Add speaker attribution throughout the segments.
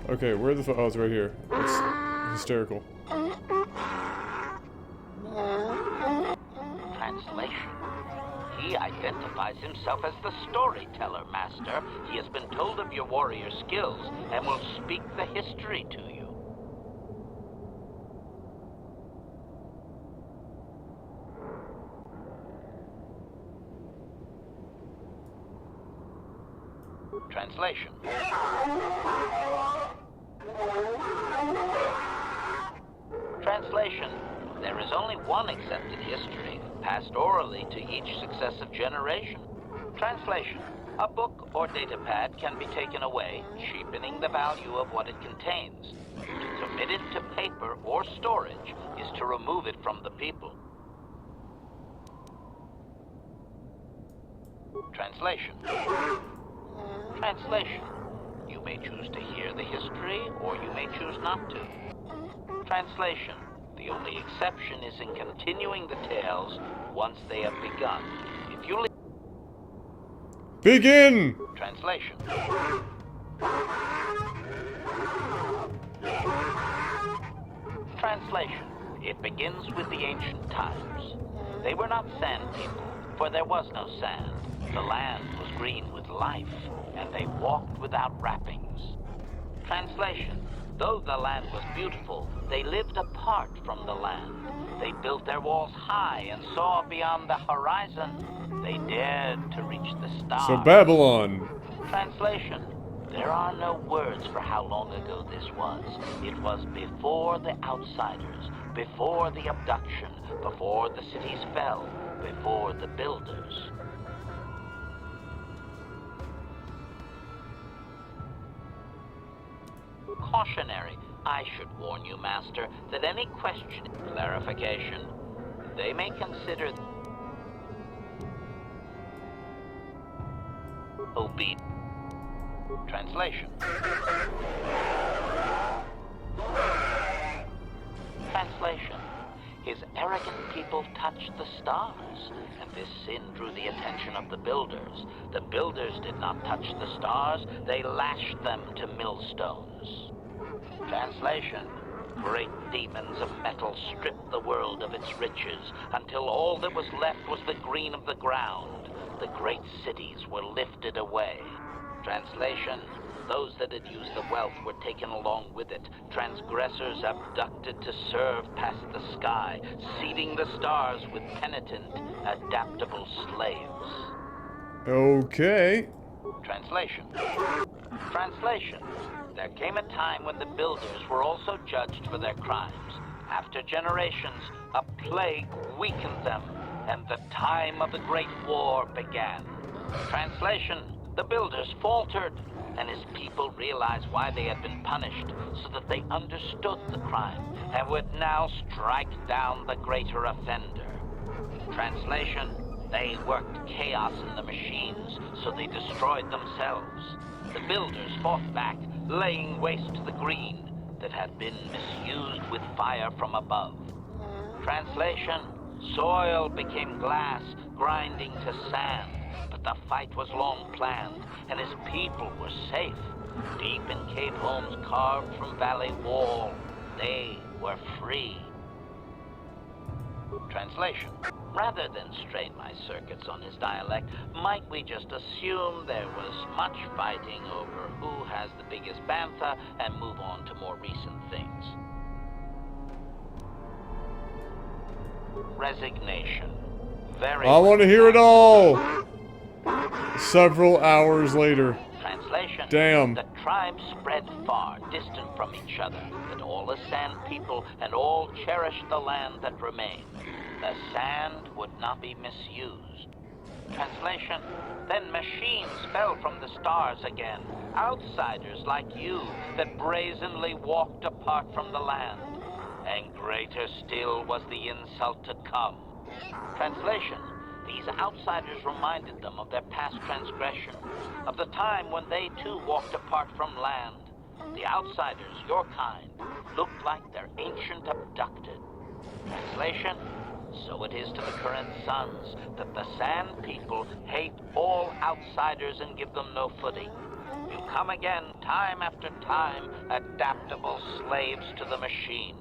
Speaker 1: Okay, where the oh, it's right here. It's hysterical.
Speaker 2: Translation. He identifies himself as the storyteller, Master. He has been told of your warrior skills and will speak the history to you. Translation. Translation. There is only one accepted history, passed orally to each successive generation. Translation. A book or datapad can be taken away, cheapening the value of what it contains. To commit it to paper or storage is to remove it from the people. Translation. Translation. You may choose to hear the history, or you may choose not to. Translation. The only exception is in continuing the tales once they have begun. If you
Speaker 1: Begin!
Speaker 2: Translation. Translation. It begins with the ancient times. They were not sand people, for there was no sand. The land was green with life, and they walked without wrappings. Translation. Though the land was beautiful, they lived apart from the land. They built their walls high and saw beyond the horizon. They dared to reach the stars.
Speaker 1: So Babylon.
Speaker 2: Translation. There are no words for how long ago this was. It was before the outsiders, before the abduction, before the cities fell, before the builders. Cautionary. I should warn you, Master, that any question, clarification, they may consider obedient. Translation. Translation. His arrogant people touched the stars, and this sin drew the attention of the builders. The builders did not touch the stars, they lashed them to millstones. Translation. Great demons of metal stripped the world of its riches until all that was left was the green of the ground. The great cities were lifted away. Translation. Those that had used the wealth were taken along with it. Transgressors abducted to serve past the sky, seeding the stars with penitent, adaptable slaves.
Speaker 1: Okay.
Speaker 2: Translation. Translation. There came a time when the builders were also judged for their crimes. After generations, a plague weakened them, and the time of the Great War began. Translation. The builders faltered, and his people realized why they had been punished, so that they understood the crime, and would now strike down the greater offender. Translation. They worked chaos in the machines, so they destroyed themselves. The builders fought back, laying waste to the green that had been misused with fire from above. Translation. Soil became glass, grinding to sand, but the fight was long planned, and his people were safe. Deep in cave homes carved from valley wall, they were free. Translation. Rather than strain my circuits on his dialect, might we just assume there was much fighting over who has the biggest bantha and move on to more recent things? Resignation.
Speaker 1: I want to hear it all! Several hours later.
Speaker 2: Translation.
Speaker 1: Damn.
Speaker 2: The tribes spread far, distant from each other, but all as sand people and all cherished the land that remained. The sand would not be misused. Translation. Then machines fell from the stars again. Outsiders like you that brazenly walked apart from the land. And greater still was the insult to come. Translation. These outsiders reminded them of their past transgression, of the time when they too walked apart from land. The outsiders, your kind, looked like their ancient abducted. Translation. So it is to the current sons that the Sand People hate all outsiders and give them no footing. You come again, time after time, adaptable slaves to the machine.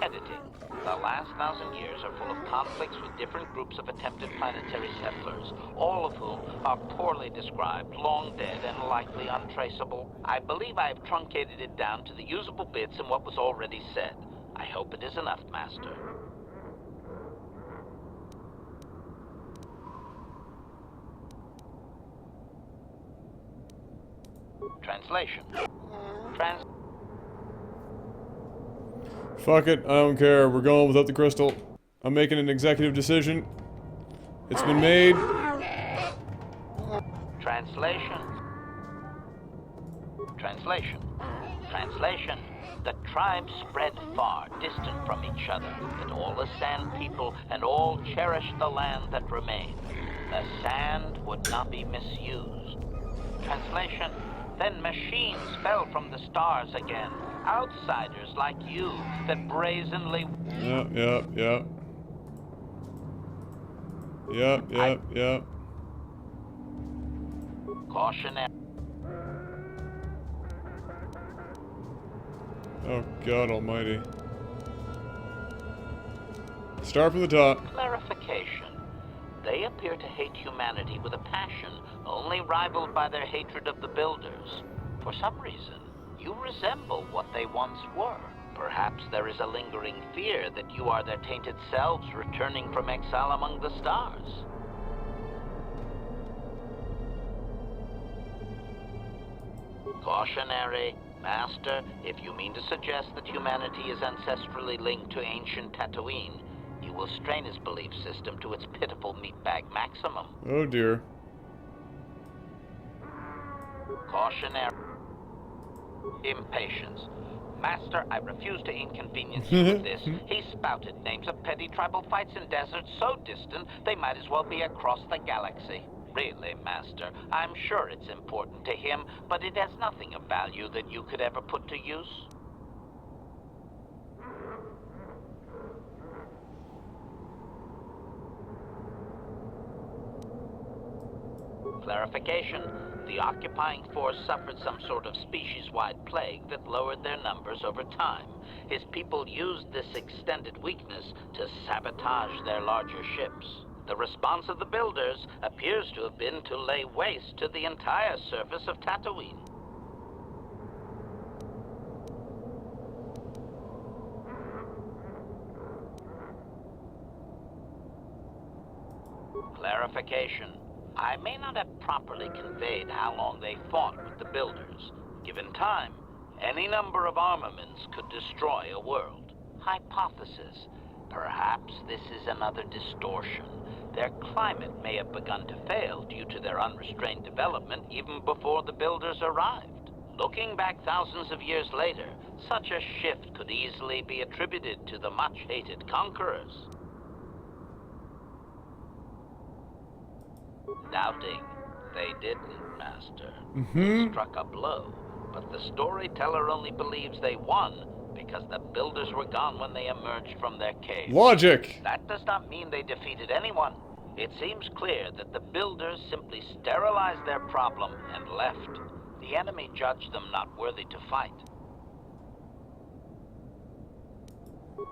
Speaker 2: Editing. The last 1,000 years are full of conflicts with different groups of attempted planetary settlers, all of whom are poorly described, long dead, and likely untraceable. I believe I have truncated it down to the usable bits in what was already said. I hope it is enough, Master. Translation.
Speaker 1: Fuck it, I don't care. We're going without the crystal. I'm making an executive decision. It's been made.
Speaker 2: Translation. The tribes spread far, distant from each other, but all the sand people and all cherished the land that remained. The sand would not be misused. Translation. Then machines fell from the stars again. Outsiders like you that brazenly...
Speaker 1: Yep.
Speaker 2: Cautionary.
Speaker 1: Oh, God almighty. Start from the top.
Speaker 2: Clarification. They appear to hate humanity with a passion only rivaled by their hatred of the builders. For some reason, you resemble what they once were. Perhaps there is a lingering fear that you are their tainted selves returning from exile among the stars. Cautionary. Master, if you mean to suggest that humanity is ancestrally linked to ancient Tatooine, you will strain his belief system to its pitiful meatbag maximum.
Speaker 1: Oh dear.
Speaker 2: Cautionary. Impatience. Master, I refuse to inconvenience you with this. He spouted names of petty tribal fights in deserts so distant they might as well be across the galaxy. Really, Master, I'm sure it's important to him, but it has nothing of value that you could ever put to use. Clarification. The occupying force suffered some sort of species-wide plague that lowered their numbers over time. His people used this extended weakness to sabotage their larger ships. The response of the builders appears to have been to lay waste to the entire surface of Tatooine. Clarification. I may not have properly conveyed how long they fought with the builders. Given time, any number of armaments could destroy a world. Hypothesis. Perhaps this is another distortion. Their climate may have begun to fail due to their unrestrained development even before the builders arrived. Looking back thousands of years later, such a shift could easily be attributed to the much-hated conquerors. Doubting. They didn't, Master. They struck a blow, but the storyteller only believes they won because the builders were gone when they emerged from their cave.
Speaker 1: Logic!
Speaker 2: That does not mean they defeated anyone. It seems clear that the builders simply sterilized their problem and left. The enemy judged them not worthy to fight.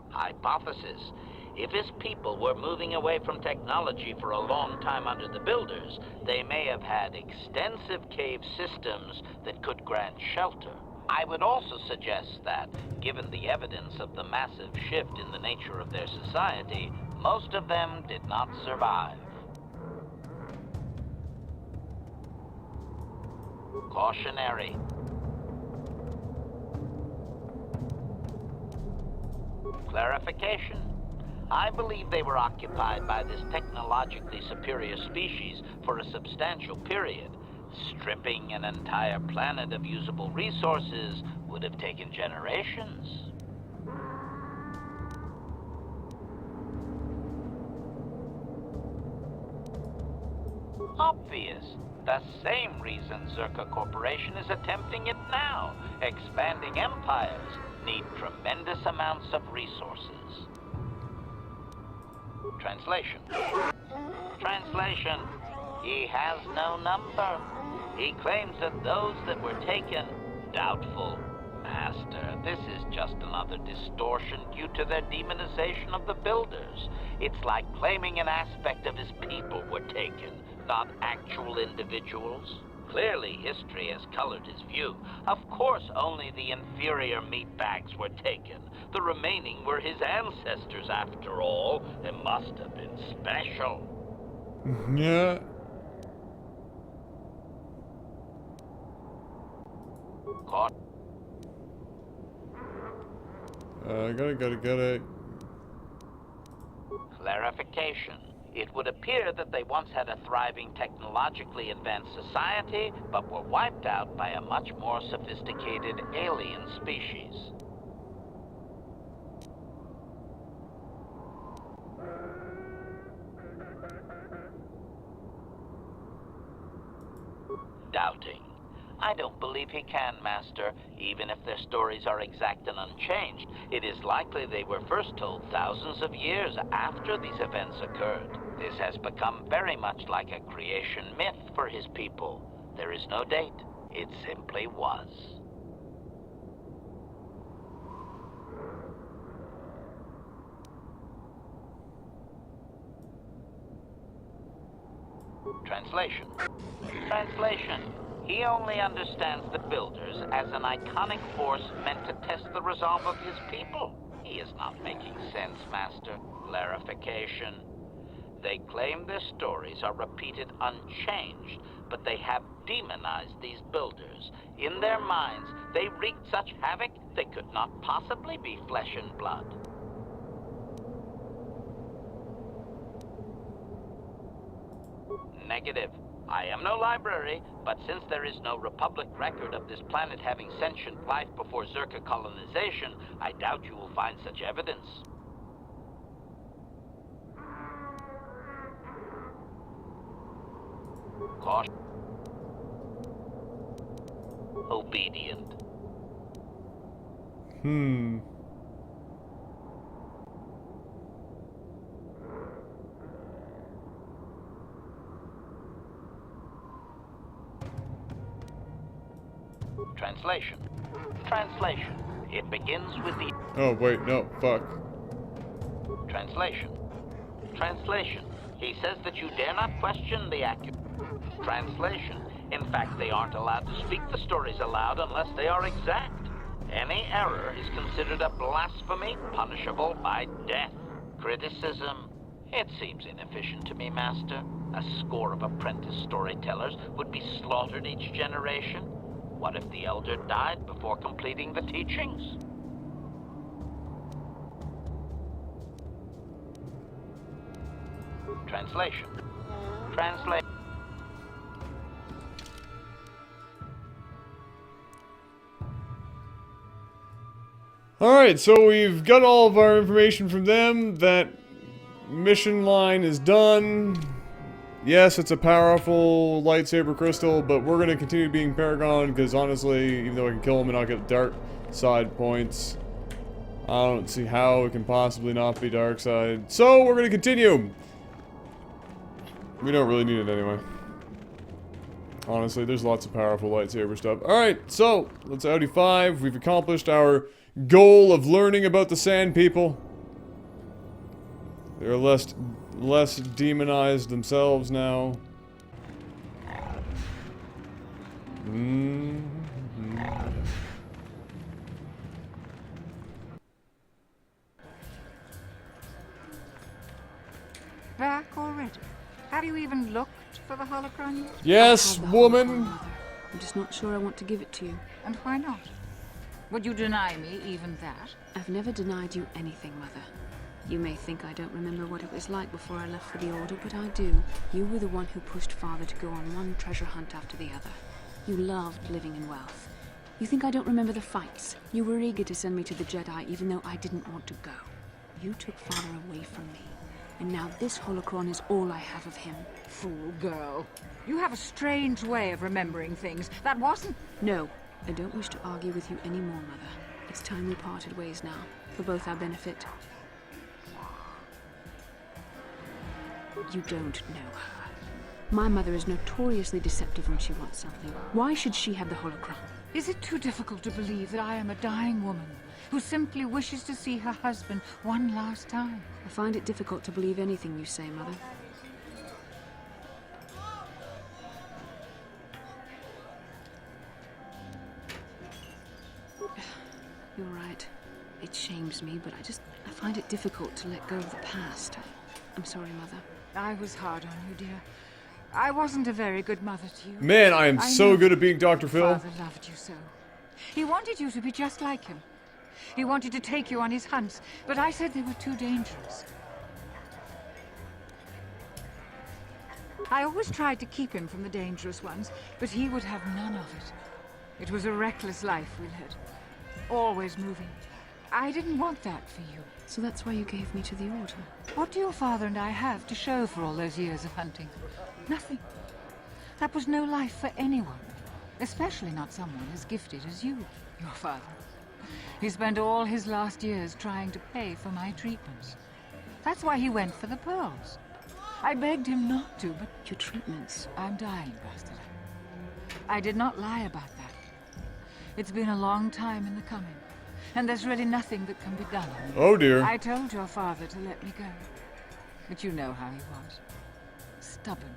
Speaker 2: Hypothesis. If his people were moving away from technology for a long time under the builders, they may have had extensive cave systems that could grant shelter. I would also suggest that, given the evidence of the massive shift in the nature of their society, most of them did not survive. Cautionary. Clarification. I believe they were occupied by this technologically superior species for a substantial period. Stripping an entire planet of usable resources would have taken generations. Obvious. The same reason Zerka Corporation is attempting it now. Expanding empires need tremendous amounts of resources. Translation. He has no number. He claims that those that were taken, doubtful. Master, this is just another distortion due to their demonization of the builders. It's like claiming an aspect of his people were taken, not actual individuals. Clearly, history has colored his view. Of course, only the inferior meatbags were taken. The remaining were his ancestors, after all. They must have been special.
Speaker 1: Yeah.
Speaker 2: Caught.
Speaker 1: Got it.
Speaker 2: Clarification. It would appear that they once had a thriving technologically advanced society, but were wiped out by a much more sophisticated alien species. Doubting. I don't believe he can, Master. Even if their stories are exact and unchanged, it is likely they were first told thousands of years after these events occurred. This has become very much like a creation myth for his people. There is no date. It simply was. Translation. Translation. He only understands the builders as an iconic force meant to test the resolve of his people. He is not making sense, Master. Clarification. They claim their stories are repeated unchanged, but they have demonized these builders. In their minds, they wreaked such havoc they could not possibly be flesh and blood. Negative. I am no library, but since there is no Republic record of this planet having sentient life before Zerka colonization, I doubt you will find such evidence. Caution. Obedient. Translation. Translation. It begins with the...
Speaker 1: Oh, wait, no, fuck.
Speaker 2: Translation. Translation. He says that you dare not question the accurate... Translation. In fact, they aren't allowed to speak the stories aloud unless they are exact. Any error is considered a blasphemy, punishable by death. Criticism. It seems inefficient to me, Master. A score of apprentice storytellers would be slaughtered each generation. What if the elder died before completing the teachings? Translation. Translate.
Speaker 1: Alright, so we've got all of our information from them. That mission line is done. Yes, it's a powerful lightsaber crystal, but we're going to continue being Paragon, because honestly, even though I can kill him and I'll get dark side points, I don't see how it can possibly not be dark side. So, we're going to continue. We don't really need it anyway. Honestly, there's lots of powerful lightsaber stuff. Alright, so, let's Audi 5. We've accomplished our goal of learning about the Sand People. They're less demonized themselves now.
Speaker 3: Back already? Have you even looked for the holocron yet?
Speaker 1: Yes, woman!
Speaker 4: I'm just not sure I want to give it to you.
Speaker 3: And why not? Would you deny me even that?
Speaker 4: I've never denied you anything, Mother. You may think I don't remember what it was like before I left for the Order, but I do. You were the one who pushed Father to go on one treasure hunt after the other. You loved living in wealth. You think I don't remember the fights? You were eager to send me to the Jedi even though I didn't want to go. You took Father away from me. And now this holocron is all I have of him.
Speaker 3: Fool girl. You have a strange way of remembering things. That wasn't...
Speaker 4: No, I don't wish to argue with you anymore, Mother. It's time we parted ways now, for both our benefit. You don't know her. My mother is notoriously deceptive when she wants something. Why should she have the holocron?
Speaker 3: Is it too difficult to believe that I am a dying woman who simply wishes to see her husband one last time?
Speaker 4: I find it difficult to believe anything you say, Mother. You're right. It shames me, but I find it difficult to let go of the past. I'm sorry, Mother.
Speaker 3: I was hard on you, dear. I wasn't a very good mother to you.
Speaker 1: Man, I am
Speaker 3: I
Speaker 1: so
Speaker 3: know
Speaker 1: good at being Dr. Phil.
Speaker 3: Father loved you so. He wanted you to be just like him. He wanted to take you on his hunts, but I said they were too dangerous. I always tried to keep him from the dangerous ones, but he would have none of it. It was a reckless life we led. Always moving. I didn't want that for you.
Speaker 4: So that's why you gave me to the Order.
Speaker 3: What do your father and I have to show for all those years of hunting? Nothing. That was no life for anyone. Especially not someone as gifted as you, your father. He spent all his last years trying to pay for my treatments. That's why he went for the pearls. I begged him not to, but
Speaker 4: Your treatments.
Speaker 3: I'm dying, Bastila. I did not lie about that. It's been a long time in the coming, and there's really nothing that can be done.
Speaker 1: Oh dear.
Speaker 3: I told your father to let me go, but you know how he was. Stubborn,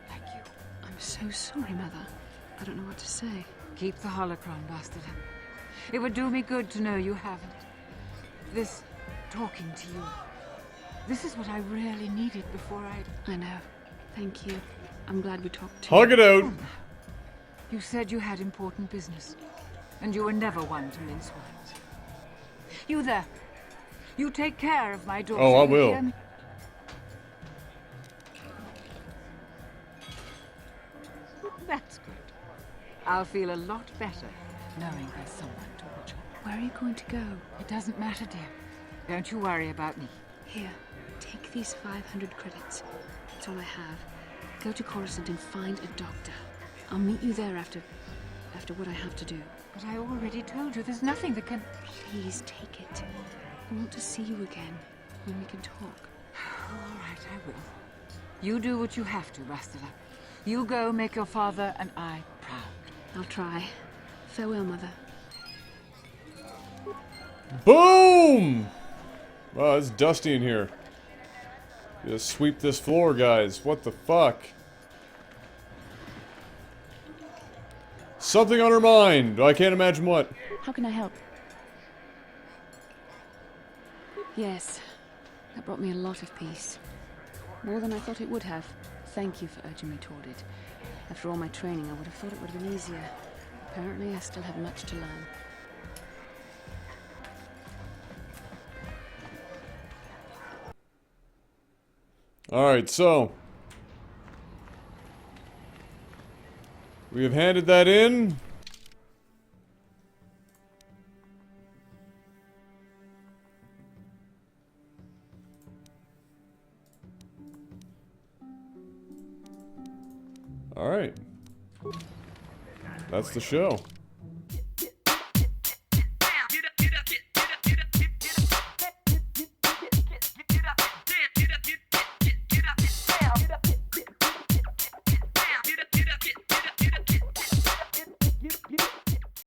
Speaker 3: like you.
Speaker 4: I'm so sorry, Mother. I don't know what to say.
Speaker 3: Keep the holocron, Bastila. It would do me good to know you haven't. This talking to you. This is what I really needed before
Speaker 4: I know. Thank you. I'm glad we talked to
Speaker 1: Hug it out.
Speaker 3: You said you had important business, and you were never one to mince words. You there. You take care of my daughter.
Speaker 1: Oh, I
Speaker 3: you
Speaker 1: will.
Speaker 3: hear me? That's good. I'll feel a lot better knowing there's someone to watch her.
Speaker 4: Where are you going to go?
Speaker 3: It doesn't matter, dear. Don't you worry about me.
Speaker 4: Here, take these 500 credits. That's all I have. Go to Coruscant and find a doctor. I'll meet you there after what I have to do.
Speaker 3: But I already told you there's nothing that can...
Speaker 4: Please take it. I want to see you again when we can talk.
Speaker 3: All right, I will. You do what you have to, Bastila. You go make your father and I proud.
Speaker 4: I'll try. Farewell, Mother.
Speaker 1: Boom! Wow, it's dusty in here. Just sweep this floor, guys. What the fuck? Something on her mind. I can't imagine what.
Speaker 4: How can I help? Yes. That brought me a lot of peace. More than I thought it would have. Thank you for urging me toward it. After all my training, I would have thought it would have been easier. Apparently, I still have much to learn.
Speaker 1: Alright, so. We have handed that in. Alright. That's the show.